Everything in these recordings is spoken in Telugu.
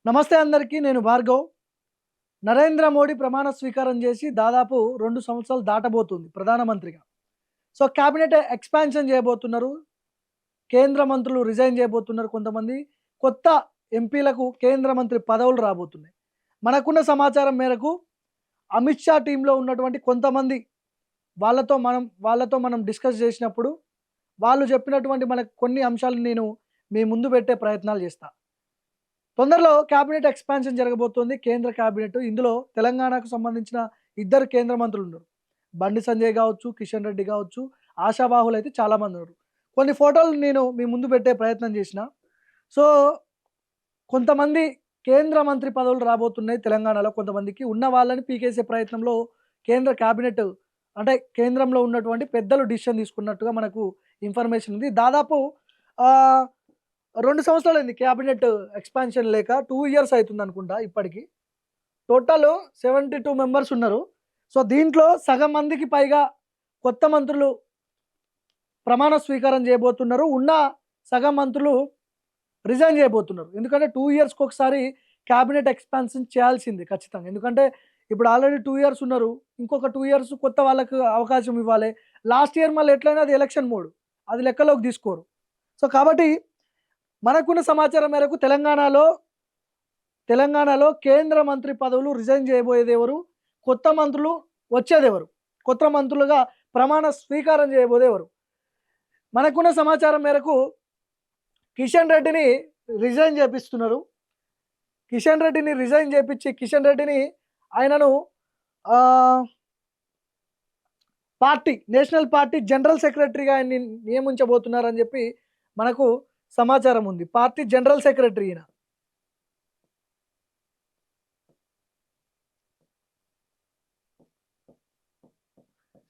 నమస్తే అందరికీ. నేను భార్గవ్. నరేంద్ర మోడీ ప్రమాణ స్వీకారం చేసి దాదాపు 2 సంవత్సరాలు దాటబోతుంది ప్రధానమంత్రిగా. సో, క్యాబినెట్ ఎక్స్‌పాన్షన్ చేయబోతున్నారు. కేంద్ర మంత్రులు రిజైన్ చేయబోతున్నారు కొంతమంది. కొత్త ఎంపీలకు కేంద్ర మంత్రి పదవులు రాబోతున్నాయి. మనకున్న సమాచారం మేరకు అమిత్ షా టీమ్‌లో ఉన్నటువంటి కొంతమంది వాళ్ళతో మనం డిస్కస్ చేసినప్పుడు వాళ్ళు చెప్పినటువంటి మనకు కొన్ని అంశాలను నేను మీ ముందు పెట్టే ప్రయత్నాలు చేస్తా. తొందరలో క్యాబినెట్ ఎక్స్‌పాన్షన్ జరగబోతోంది. కేంద్ర క్యాబినెట్. ఇందులో తెలంగాణకు సంబంధించిన ఇద్దరు కేంద్ర మంత్రులున్నారు. బండి సంజయ్ గావచ్చు, కిషన్ రెడ్డి గావచ్చు, ఆశావాహులైతే చాలామందున్నారు. కొన్ని ఫోటోలు నేను మీ ముందు పెట్టే ప్రయత్నం చేసిన. సో, కొంతమంది కేంద్ర మంత్రి పదవులు రాబోతున్నాయి తెలంగాణలో కొంతమందికి. ఉన్న వాళ్ళని పీకేసే ప్రయత్నంలో కేంద్ర క్యాబినెట్ అంటే కేంద్రంలో ఉన్నటువంటి పెద్దలు డిసిషన్ తీసుకున్నట్టుగా మనకు ఇన్ఫర్మేషన్ ఉంది. దాదాపు ఆహ్ 2 సంవత్సరాలైంది క్యాబినెట్ ఎక్స్‌పాన్షన్ లేక. 2 ఇయర్స్ అయితుందనుకుంటా ఇప్పటికి. టోటల్ 72 మెంబర్స్ ఉన్నారు. సో, దీంట్లో సగం మందికి పైగా కొత్త మంత్రులు ప్రమాణ స్వీకారం చేయబోతున్నారు. ఉన్న సగం మంత్రులు రిజైన్ చేయబోతున్నారు. ఎందుకంటే 2 ఇయర్స్‌కి ఒకసారి క్యాబినెట్ ఎక్స్‌పాన్షన్ చేయాల్సిందే ఖచ్చితంగా. ఎందుకంటే ఇప్పుడు ఆల్రెడీ 2 ఇయర్స్ ఉన్నారు. ఇంకొక 2 ఇయర్స్ కొత్త వాళ్ళకి అవకాశం ఇవ్వాలి. లాస్ట్ ఇయర్ మళ్ళీ ఎట్లైనా అది ఎలక్షన్ మోడ్. అది లెక్కలోకి తీసుకోరు. సో, కాబట్టి మనకున్న సమాచారం మేరకు తెలంగాణలో కేంద్ర మంత్రి పదవులు రిజైన్ చేయబోయేదెవరు? కొత్త మంత్రులు వచ్చేదెవరు? కొత్త మంత్రులుగా ప్రమాణ స్వీకారం చేయబోయేదెవరు? మనకున్న సమాచారం మేరకు కిషన్ రెడ్డిని రిజైన్ చేపిస్తున్నారు. కిషన్ రెడ్డిని ఆయనను ఆహ్, నేషనల్ పార్టీ జనరల్ సెక్రటరీగా ఆయన్ని నియమించబోతున్నారని చెప్పి మనకు సమాచారం ఉంది. పార్టీ జనరల్ సెక్రటరీ ఈయన.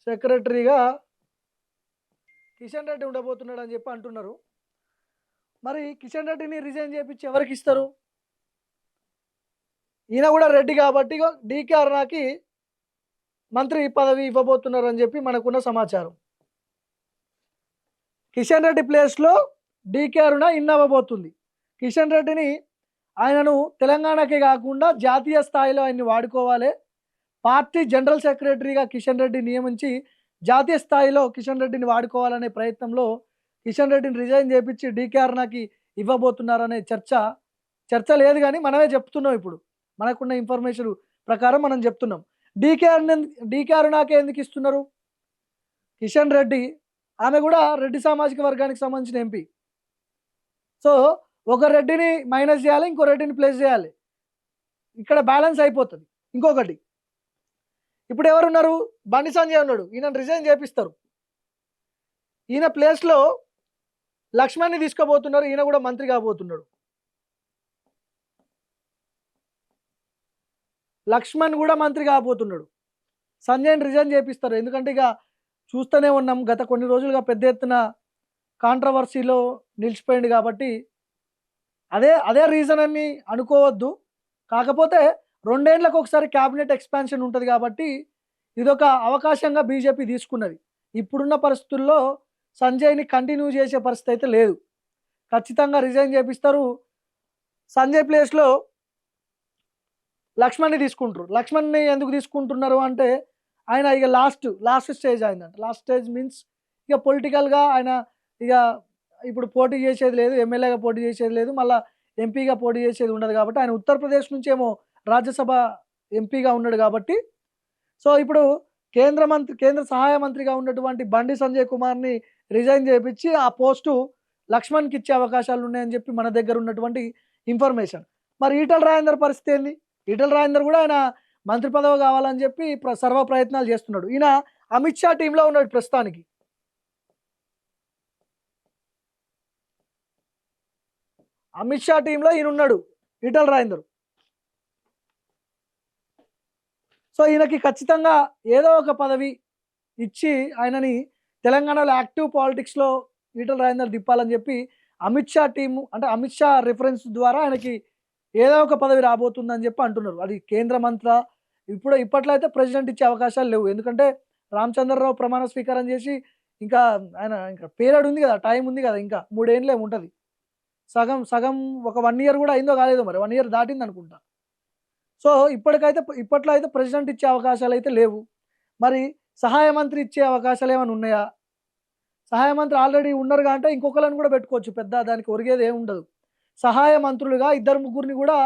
సెక్రటరీగా కిషన్ రెడ్డి ఉండబోతున్నాడని చెప్పి అంటున్నారు. మరి కిషన్ రెడ్డిని రిజైన్ చేపిచ్చి ఎవరికిస్తారు? ఈయన కూడా రెడ్డి కాబట్టి ఇగో డీకే అరుణకి మంత్రి పదవి ఇవ్వబోతున్నారని చెప్పి మనకున్న సమాచారం. కిషన్ రెడ్డి ప్లేస్‌లో డీకే అరుణ అవ్వబోతుంది. కిషన్ రెడ్డిని ఆయనను తెలంగాణకే కాకుండా జాతీయ స్థాయిలో ఆయన్ని వాడుకోవాలి. పార్టీ జనరల్ సెక్రటరీగా కిషన్ రెడ్డిని నియమించి జాతీయ స్థాయిలో కిషన్ రెడ్డిని వాడుకోవాలనే ప్రయత్నంలో కిషన్ రెడ్డిని రిజైన్ చేపిచ్చి డీకే అరుణకి ఇవ్వబోతున్నారనే చర్చ లేదు గానీ మనమే చెప్తున్నాం ఇప్పుడు. మనకున్న ఇన్ఫర్మేషన్ ప్రకారం మనం చెప్తున్నాం. డీకే అరుణకే ఎందుకు ఇస్తున్నారు? కిషన్ రెడ్డి ఆమె కూడా రెడ్డి సామాజిక వర్గానికి సంబంధించిన ఎంపీ. సో, ఒక రెడ్డిని మైనస్ చేయాలి. ఇంకో రెడ్డిని ప్లస్ చేయాలి. ఇక్కడ బ్యాలెన్స్ అయిపోతది. ఇంకొకటి ఇప్పుడు ఎవరున్నారు? బండి సంజయ్ ఉన్నాడు. ఈయనను రిజైన్ చేపిస్తారు. ఈయన ప్లేస్‌లో లక్ష్మణ్‌ని తీసుకోబోతున్నారు. ఈయన కూడా మంత్రి కాబోతున్నాడు. లక్ష్మణ్ కూడా మంత్రి కాబోతున్నాడు. సంజయ్‌ని రిజైన్ చేపిస్తారు. ఎందుకంటే ఇక చూస్తూనే ఉన్నాం. గత కొన్ని రోజులుగా పెద్ద ఎత్తున కాంట్రవర్సీలో నిలిచిపోయింది కాబట్టి అదే రీజన్ అని అనుకోవద్దు. కాకపోతే 2 ఏళ్లకు ఒకసారి క్యాబినెట్ ఎక్స్‌పాన్షన్ ఉంటది కాబట్టి ఇదొక అవకాశంగా బీజేపీ తీసుకున్నది. ఇప్పుడున్న పరిస్థితుల్లో సంజయ్‌ని కంటిన్యూ చేసే పరిస్థితి అయితే లేదు. ఖచ్చితంగా రిజైన్ చేపిస్తారు. సంజయ్ ప్లేస్‌లో లక్ష్మణ్‌ని తీసుకుంటారు. లక్ష్మణ్‌ని ఎందుకు తీసుకుంటున్నారు అంటే ఆయన ఇక లాస్ట్ స్టేజ్ అయిందంట. లాస్ట్ స్టేజ్ మీన్స్ ఇక పొలిటికల్‌గా ఆయన ఇక ఇప్పుడు పోటీ చేసేది లేదు. ఎమ్మెల్యేగా పోటీ చేసేది లేదు. మళ్ళా ఎంపీగా పోటీ చేసేది ఉండదు కాబట్టి ఆయన ఉత్తరప్రదేశ్ నుంచేమో రాజ్యసభ ఎంపీగా ఉన్నాడు కాబట్టి సో, ఇప్పుడు కేంద్ర సహాయ మంత్రిగా ఉన్నటువంటి బండి సంజయ్ కుమార్‌ని రిజైన్ చేపిచ్చి ఆ పోస్టు లక్ష్మణ్‌కి ఇచ్చే అవకాశాలు ఉన్నాయని చెప్పి మన దగ్గర ఉన్నటువంటి ఇన్ఫర్మేషన్. మరి ఈటెల రాజేందర్ పరిస్థితి ఏంది? ఈటెల రాజేందర్ కూడా ఆయన మంత్రి పదవి కావాలని చెప్పి సర్వ ప్రయత్నాలు చేస్తున్నాడు. ఈయన అమిత్ షా టీమ్‌లో ఉన్నాడు ప్రస్తుతానికి. అమిత్ షా టీమ్‌లో ఈయనున్నాడు. ఈటెల రాజేందర్. సో, ఈయనకి ఖచ్చితంగా ఏదో ఒక పదవి ఇచ్చి ఆయనని తెలంగాణలో యాక్టివ్ పాలిటిక్స్‌లో ఈటెల రాజేందర్ తిప్పాలని చెప్పి అమిత్ షా టీము అంటే అమిత్ షా రిఫరెన్స్ ద్వారా ఆయనకి ఏదో ఒక పదవి రాబోతుందని చెప్పి అంటున్నారు. అది కేంద్ర మంత్రా? ఇప్పట్లో అయితే ప్రెసిడెంట్ ఇచ్చే అవకాశాలు లేవు. ఎందుకంటే రామచంద్రరావు ప్రమాణ స్వీకారం చేసి ఇంకా ఆయన ఇంకా పీరియడ్ ఉంది కదా! టైం ఉంది కదా! ఇంకా 3 ఏండ్లు ఏమో ఉంటది. సగం సగం ఒక 1 ఇయర్ కూడా అయిందో కాలేదో మరి 1 ఇయర్ దాటింది అనుకుంటా. సో ఇప్పట్లో అయితే ప్రెసిడెంట్ ఇచ్చే అవకాశాలు అయితే లేవు. మరి సహాయ మంత్రి ఇచ్చే అవకాశాలు ఏమైనా ఉన్నాయా? సహాయ మంత్రి ఆల్రెడీ ఉన్నారుగా అంటే ఇంకొకళ్ళని కూడా పెట్టుకోవచ్చు. పెద్ద దానికి ఒరిగేది ఏమి ఉండదు. సహాయ మంత్రులుగా ఇద్దరు ముగ్గురిని కూడా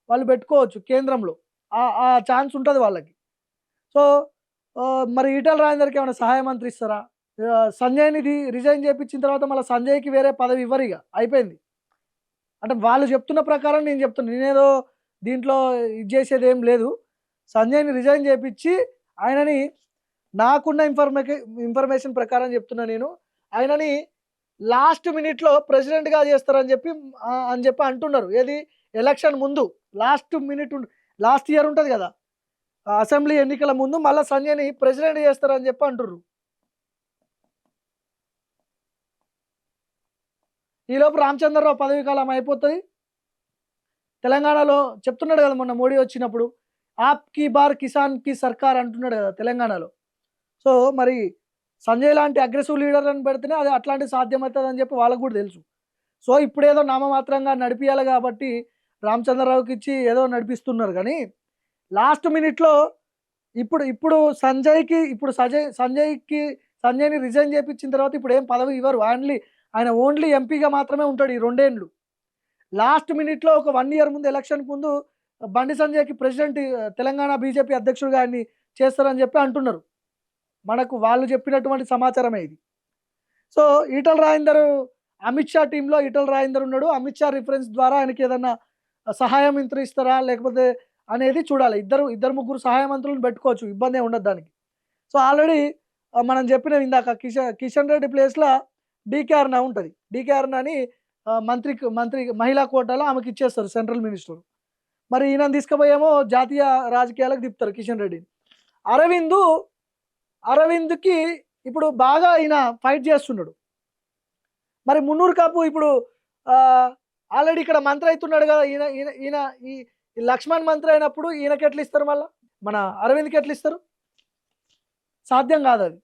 వాళ్ళు పెట్టుకోవచ్చు కేంద్రంలో. ఆ ఛాన్స్ ఉంటది వాళ్ళకి. సో, మరి ఈటెల రాజేందర్‌కి ఏమైనా సహాయ మంత్రి ఇస్తారా? సంజయ్‌ని రిజైన్ చేపిచ్చిన తర్వాత మళ్ళా సంజయ్‌కి వేరే పదవి ఇవ్వరిగ. అయిపోయింది. అంటే వాళ్ళు చెప్తున్న ప్రకారం నేను చెప్తున్నా. నేనేదో దీంట్లో ఇది చేసేదేం లేదు. సంజయ్‌ని రిజైన్ చేపిచ్చి ఆయనని నాకున్న ఇన్ఫర్మేషన్ ప్రకారం చెప్తున్నా నేను. ఆయనని లాస్ట్ మినిట్‌లో ప్రెసిడెంట్‌గా చేస్తారని అని చెప్పి అంటున్నారు. ఏది ఎలక్షన్ ముందు. లాస్ట్ మినిట్ లాస్ట్ ఇయర్ ఉంటది కదా! అసెంబ్లీ ఎన్నికల ముందు మళ్ళా సంజయ్‌ని ప్రెసిడెంట్ చేస్తారని చెప్పి అంటుర్రు. ఈలోపు రామచంద్రరావు పదవీ కాలం అయిపోతది. తెలంగాణలో చెప్తున్నాడు కదా! మొన్న మోడీ వచ్చినప్పుడు. ఆప్ కీ బార్ కిసాన్ కి సర్కార్ అంటున్నాడు కదా! తెలంగాణలో. సో, మరి సంజయ్ లాంటి అగ్రెసివ్ లీడర్‌లను పెడితేనే అది అట్లాంటిది సాధ్యమవుతదని చెప్పి వాళ్ళకి కూడా తెలుసు. సో, ఇప్పుడేదో నామమాత్రంగా నడిపియాలి కాబట్టి రామచంద్రరావుకిచ్చి ఏదో నడిపిస్తున్నారు గానీ, లాస్ట్ మినిట్‌లో ఇప్పుడు ఇప్పుడు సంజయ్‌ని రిజైన్ చేపిచ్చిన తర్వాత ఇప్పుడేం పదవి ఇవ్వరు. ఆయన ఓన్లీ ఎంపీగా మాత్రమే ఉంటాడు ఈ 2 ఏండ్లు. లాస్ట్ మినిట్‌లో ఒక 1 ఇయర్ ముందు ఎలక్షన్‌కి ముందు బండి సంజయ్‌కి తెలంగాణ బీజేపీ అధ్యక్షుడిగా ఆయన్ని చేస్తారని చెప్పి అంటున్నారు. మనకు వాళ్ళు చెప్పినటువంటి సమాచారమే ఇది. సో, ఈటెల రాజేందర్ అమిత్ షా టీమ్‌లో ఈటెల రాజేందర్ ఉన్నాడు. అమిత్ షా రిఫరెన్స్ ద్వారా ఆయనకి ఏదన్నా సహాయ మంత్రి ఇస్తారా? లేకపోతే అనేది చూడాలి. ఇద్దరు ముగ్గురు సహాయ మంత్రులను పెట్టుకోవచ్చు. ఇబ్బందేం ఉండదు దానికి. సో, ఆల్రెడీ మనం చెప్పినాం ఇందాక కిషన్ రెడ్డి ప్లేస్‌లో డీకే అరుణ ఉంటది. డీకే అరుణని మంత్రి మహిళా కోటాలో ఆమెకిచ్చేస్తారు సెంట్రల్ మినిస్టర్. మరి ఈయనని తీసుకుపోయేమో జాతీయ రాజకీయాలకు తిప్పుతారు కిషన్ రెడ్డిని. అరవింద్‌కి ఇప్పుడు బాగా ఈయన ఫైట్ చేస్తున్నాడు. మరి మున్నూరు కాపు ఇప్పుడు ఆల్రెడీ ఇక్కడ మంత్రి అయితున్నాడు కదా! ఈయన ఈయన ఈయన ఈ ఈ లక్ష్మణ్ మంత్రి అయినప్పుడు ఈయనకెట్లా ఇస్తారు మళ్ళా? మన అరవింద్‌కి ఎట్లా ఇస్తారు? సాధ్యం కాదది.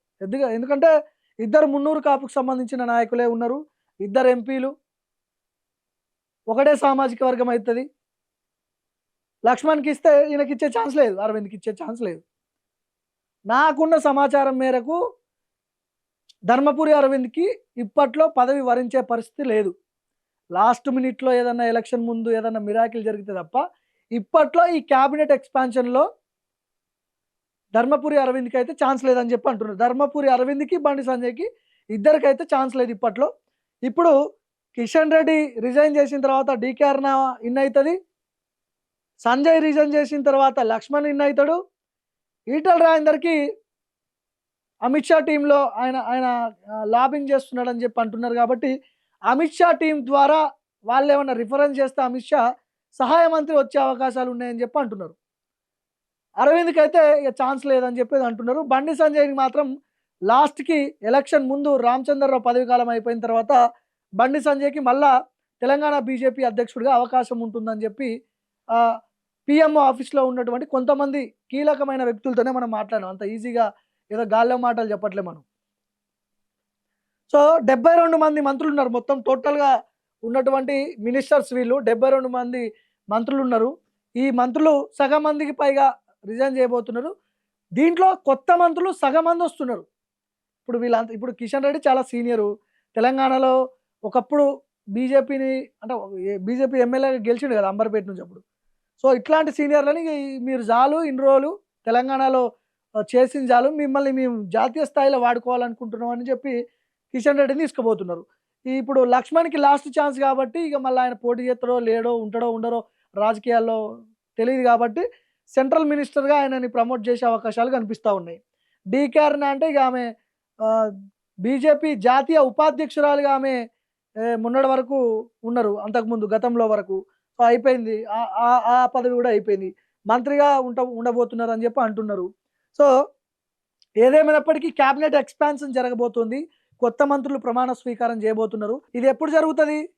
ఎందుకంటే ఇద్దరు మున్నూరు కాపుకు సంబంధించిన నాయకులే ఉన్నారు. ఇద్దరు ఎంపీలు. ఒకటే సామాజిక వర్గం అయితది. లక్ష్మణ్‌కి ఇస్తే ఈయనకిచ్చే ఛాన్స్ లేదు. అరవింద్‌కి ఇచ్చే ఛాన్స్ లేదు. నాకున్న సమాచారం మేరకు ధర్మపురి అరవింద్‌కి ఇప్పట్లో పదవి వరించే పరిస్థితి లేదు. లాస్ట్ మినిట్‌లో ఏదన్నా ఎలక్షన్ ముందు ఏదన్నా మిరాకిల్ జరిగితే తప్ప, ఇప్పట్లో ఈ క్యాబినెట్ ఎక్స్‌పాన్షన్‌లో ధర్మపురి అరవింద్‌కి అయితే ఛాన్స్ లేదని చెప్పి అంటున్నారు. ధర్మపురి అరవింద్‌కి, బండి సంజయ్‌కి ఇద్దరికైతే ఛాన్స్ లేదు ఇప్పట్లో. ఇప్పుడు కిషన్ రెడ్డి రిజైన్ చేసిన తర్వాత డీకే అరుణ ఇన్ అయితది. సంజయ్ రిజైన్ చేసిన తర్వాత లక్ష్మణ్ ఇన్ అయితాడు. ఈటెల రాజేందర్‌కి అమిత్ షా టీమ్‌లో ఆయన ఆయన లాబింగ్ చేస్తున్నాడని చెప్పి అంటున్నారు కాబట్టి, అమిత్ షా టీమ్ ద్వారా వాళ్ళేమన్నా రిఫరెన్స్ చేస్తే అమిత్ షా సహాయ మంత్రి వచ్చే అవకాశాలు ఉన్నాయని చెప్పి అంటున్నారు. అరవింద్‌కైతే ఇక ఛాన్స్ లేదని చెప్పేసి అంటున్నారు. బండి సంజయ్‌కి మాత్రం లాస్ట్‌కి ఎలక్షన్ ముందు రామచంద్రరావు పదవి కాలం అయిపోయిన తర్వాత బండి సంజయ్‌కి మళ్ళా తెలంగాణ బీజేపీ అధ్యక్షుడిగా అవకాశం ఉంటుందని చెప్పి పీఎంఓ ఆఫీస్‌లో ఉన్నటువంటి కొంతమంది కీలకమైన వ్యక్తులతోనే మనం మాట్లాడాం. అంత ఈజీగా ఏదో గాల్లో మాటలు చెప్పట్లే మనం. సో, 72 మంది మంత్రులున్నారు. మొత్తం టోటల్‌గా ఉన్నటువంటి మినిస్టర్స్ వీళ్ళు 72 మంది మంత్రులున్నారు. ఈ మంత్రులు సగం మందికి పైగా రిజైన్ చేయబోతున్నారు. దీంట్లో కొత్త మంత్రులు సగం మందొస్తున్నారు. ఇప్పుడు కిషన్ రెడ్డి చాలా సీనియరు. తెలంగాణలో ఒకప్పుడు బీజేపీని అంటే బీజేపీ ఎమ్మెల్యేగా గెలిచిండు కదా! అంబర్‌పేట నుంచి అప్పుడు. సో, ఇట్లాంటి సీనియర్‌లని మీరు చాలు ఇన్ని రోజులు తెలంగాణలో చేసింది చాలు. మిమ్మల్ని మేము జాతీయ స్థాయిలో వాడుకోవాలనుకుంటున్నాం అని చెప్పి కిషన్ రెడ్డిని తీసుకుపోతున్నారు. ఇప్పుడు లక్ష్మణ్‌కి లాస్ట్ ఛాన్స్ కాబట్టి ఇక మళ్ళీ ఆయన పోటీ చేస్తాడో, లేడో, ఉంటాడో, ఉండరో రాజకీయాల్లో తెలీదు కాబట్టి సెంట్రల్ మినిస్టర్‌గా ఆయనని ప్రమోట్ చేసే అవకాశాలు కనిపిస్తా ఉన్నాయి. డీకే అరుణ అంటే ఇక ఆమె బీజేపీ జాతీయ ఉపాధ్యక్షురాలుగా ఆమె మొన్నటి వరకు ఉన్నారు. అంతకుముందు గతంలో వరకు. సో, అయిపోయింది. ఆ పదవి కూడా అయిపోయింది. మంత్రిగా ఉండబోతున్నారని చెప్పి అంటున్నారు. సో, ఏదేమైనప్పటికీ క్యాబినెట్ ఎక్స్‌పాన్షన్ జరగబోతుంది. కొత్త మంత్రులు ప్రమాణ స్వీకారం చేయబోతున్నారు. ఇది ఎప్పుడు జరుగుతది?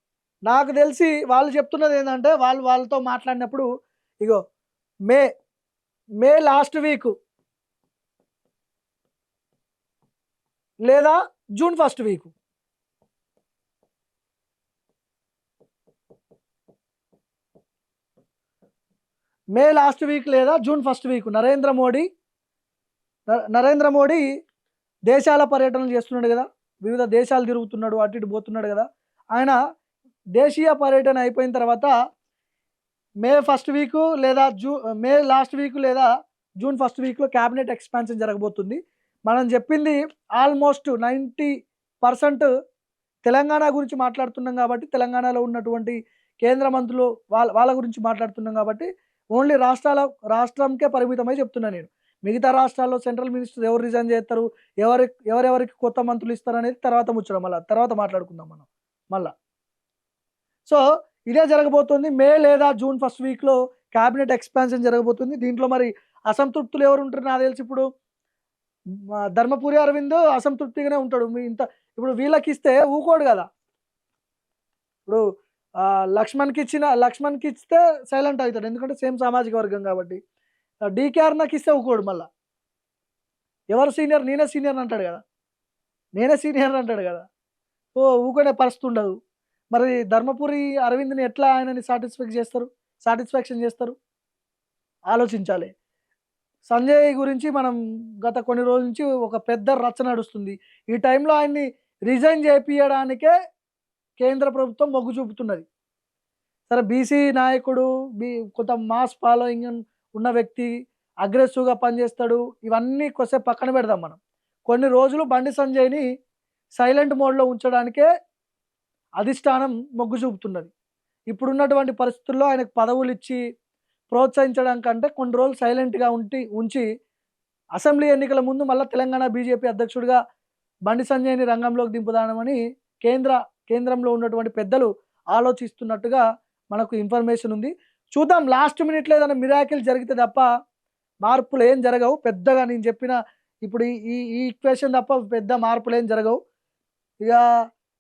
నాకు తెలిసి వాళ్ళు చెప్తున్నదేందంటే వాళ్ళతో మాట్లాడినప్పుడు ఇగో మే, మే లాస్ట్ వీకు లేదా జూన్ ఫస్ట్ వీకు. మే లాస్ట్ వీక్ లేదా June first week Narendra Modi దేశాల పర్యటనలు చేస్తున్నాడు కదా, వివిధ దేశాలు తిరుగుతున్నాడు, అటు ఇటు పోతున్నాడు కదా. ఆయన దేశీయ పర్యటన అయిపోయిన తర్వాత మే ఫస్ట్ వీక్ లేదా మే లాస్ట్ వీక్ లేదా జూన్ ఫస్ట్ వీక్లో క్యాబినెట్ ఎక్స్పాన్షన్ జరగబోతుంది. మనం చెప్పింది ఆల్మోస్ట్ 90% తెలంగాణ గురించి మాట్లాడుతున్నాం కాబట్టి, తెలంగాణలో ఉన్నటువంటి కేంద్ర మంత్రులు వాళ్ళ గురించి మాట్లాడుతున్నాం కాబట్టి ఓన్లీ రాష్ట్రంకే పరిమితమై చెప్తున్నా నేను. మిగతా రాష్ట్రాల్లో సెంట్రల్ మినిస్టర్ ఎవరు రిజైన్ చేస్తారు, ఎవరెవరికి కొత్త మంత్రులు ఇస్తారు అనేది తర్వాత ముచ్చడం, మళ్ళీ తర్వాత మాట్లాడుకుందాం మనం మళ్ళా. సో ఇదే జరగబోతుంది. మే లేదా జూన్ ఫస్ట్ వీక్లో క్యాబినెట్ ఎక్స్పాన్షన్ జరగబోతుంది. దీంట్లో మరి అసంతృప్తులు ఎవరు ఉంటారు నాకు తెలిసి. ఇప్పుడు ధర్మపురి అరవింద్ అసంతృప్తిగానే ఉంటాడు. ఇప్పుడు వీళ్ళకి ఇస్తే ఊకోడు కదా. ఇప్పుడు లక్ష్మణ్కి ఇస్తే సైలెంట్ అవుతాడు, ఎందుకంటే సేమ్ సామాజిక వర్గం కాబట్టి. డీకేఆర్ నాకు ఇస్తే ఊకోడు, మళ్ళా ఎవరు సీనియర్, నేనే సీనియర్ అంటాడు కదా. ఓ ఊకునే పరిస్థితి ఉండదు. మరి ధర్మపురి అరవింద్ని ఎట్లా ఆయనని సాటిస్ఫాక్షన్ చేస్తారు ఆలోచించాలి. సంజయ్ గురించి మనం గత కొన్ని రోజుల నుంచి ఒక పెద్ద రచ్చ నడుస్తుంది. ఈ టైంలో ఆయన్ని రిజైన్ చేయించడానికే కేంద్ర ప్రభుత్వం మొగ్గు చూపుతున్నది. సరే, బీసీ నాయకుడు, కొంత మాస్ ఫాలోయింగ్ ఉన్న వ్యక్తి, అగ్రెసివ్గా పనిచేస్తాడు, ఇవన్నీ కొద్దిసేపు పక్కన పెడదాం మనం. కొన్ని రోజులు బండి సంజయ్ని సైలెంట్ మోడ్లో ఉంచడానికే అధిష్టానం మొగ్గు చూపుతున్నది. ఇప్పుడున్నటువంటి పరిస్థితుల్లో ఆయనకు పదవులు ఇచ్చి ప్రోత్సహించడం కంటే కొన్ని రోజులు సైలెంట్గా ఉంచి అసెంబ్లీ ఎన్నికల ముందు మళ్ళీ తెలంగాణ బీజేపీ అధ్యక్షుడిగా బండి సంజయ్ని రంగంలోకి దింపుదామని కేంద్రంలో ఉన్నటువంటి పెద్దలు ఆలోచిస్తున్నట్టుగా మనకు ఇన్ఫర్మేషన్ ఉంది. చూద్దాం, లాస్ట్ మినిట్లో ఏదైనా మిరాకిల్ జరిగితే తప్ప మార్పులు ఏం జరగవు పెద్దగా. నేను చెప్పిన ఇప్పుడు ఈ ఈక్వేషన్ తప్ప పెద్ద మార్పులు ఏం జరగవు. ఇక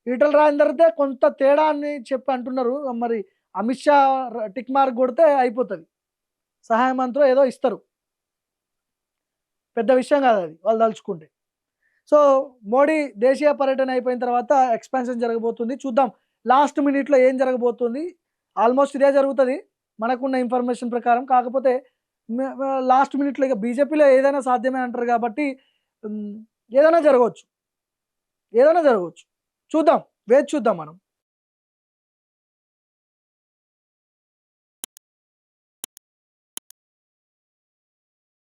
ఈటల రాజేందర్దే కొంత తేడా అని చెప్పి అంటున్నారు. మరి అమిత్ షా టిక్ మార్క్ కొడితే అయిపోతుంది, సహాయ మంత్రి ఏదో ఇస్తారు, పెద్ద విషయం కాదు అది వాళ్ళు తలుచుకుంటే. సో మోడీ దేశీయ పర్యటన అయిపోయిన తర్వాత ఎక్స్పాన్షన్ జరగబోతుంది. చూద్దాం లాస్ట్ మినిట్లో ఏం జరగబోతుంది. ఆల్మోస్ట్ ఇదే జరుగుతుంది మనకున్న ఇన్ఫర్మేషన్ ప్రకారం. కాకపోతే లాస్ట్ మినిట్లో ఇక బీజేపీలో ఏదైనా సాధ్యమే అంటారు కాబట్టి ఏదైనా జరగవచ్చు. చూద్దాం, వేచి చూద్దాం మనం.